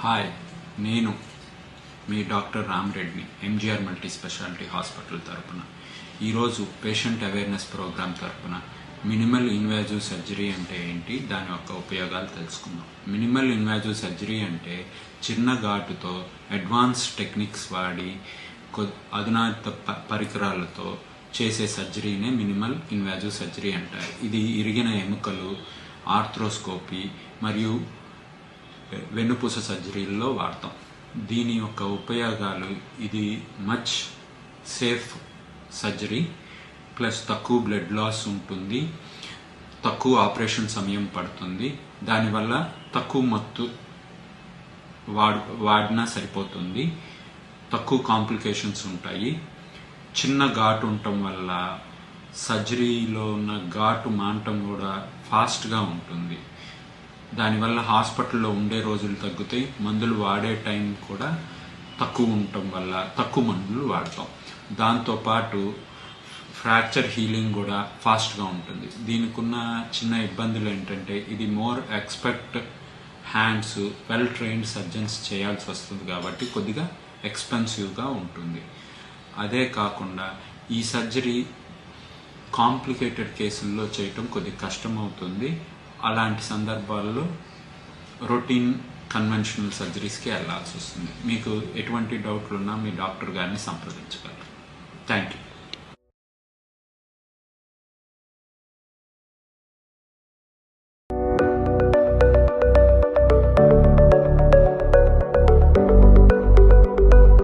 Hi, నేను మీ doctor రామరెడ్డిని ఎంజీఆర్ మల్టీ స్పెషాలిటీ హాస్పిటల్ తరపున ఈరోజు పేషెంట్ అవేర్నెస్ ప్రోగ్రాం తరపున మినిమల్ ఇన్వాజివ్ సర్జరీ అంటే ఏంటి, దాని యొక్క ఉపయోగాలు తెలుసుకుందాం. మినిమల్ ఇన్వాజివ్ సర్జరీ అంటే చిన్న ఘాటుతో అడ్వాన్స్ టెక్నిక్స్ వాడి అధునాత పరికరాలతో చేసే సర్జరీనే మినిమల్ ఇన్వాజివ్ సర్జరీ అంటారు. ఇది ఇరిగిన ఎముకలు, ఆర్థ్రోస్కోపీ మరియు వెన్నుపూస సర్జరీల్లో వాడతాం. దీని యొక్క ఉపయోగాలు, ఇది మచ్ సేఫ్ సర్జరీ, ప్లస్ తక్కువ బ్లడ్ లాస్ ఉంటుంది, తక్కువ ఆపరేషన్ సమయం పడుతుంది, దానివల్ల తక్కువ మత్తు వాడినా సరిపోతుంది, తక్కువ కాంప్లికేషన్స్ ఉంటాయి. చిన్న ఘాటు ఉండటం వల్ల సర్జరీలో ఉన్న ఘాటు మానటం కూడా ఫాస్ట్గా ఉంటుంది. దానివల్ల హాస్పిటల్లో ఉండే రోజులు తగ్గుతాయి, మందులు వాడే టైం కూడా తక్కువ ఉండటం వల్ల తక్కువ మందులు వాడతాం. దాంతోపాటు ఫ్రాక్చర్ హీలింగ్ కూడా ఫాస్ట్గా ఉంటుంది. దీనికి ఉన్న చిన్న ఇబ్బందులు ఏంటంటే, ఇది more expert hands, well trained surgeons చేయాల్సి వస్తుంది కాబట్టి కొద్దిగా ఎక్స్పెన్సివ్గా ఉంటుంది. అదే కాకుండా ఈ సర్జరీ కాంప్లికేటెడ్ కేసుల్లో చేయటం కొద్దిగా కష్టం అవుతుంది. అలాంటి సందర్భాల్లో రొటీన్ కన్వెన్షనల్ సర్జరీస్కి వెళ్ళాల్సి వస్తుంది. మీకు ఎటువంటి డౌట్లు ఉన్నా మీ డాక్టర్ గారిని సంప్రదించగలరు. Thank you.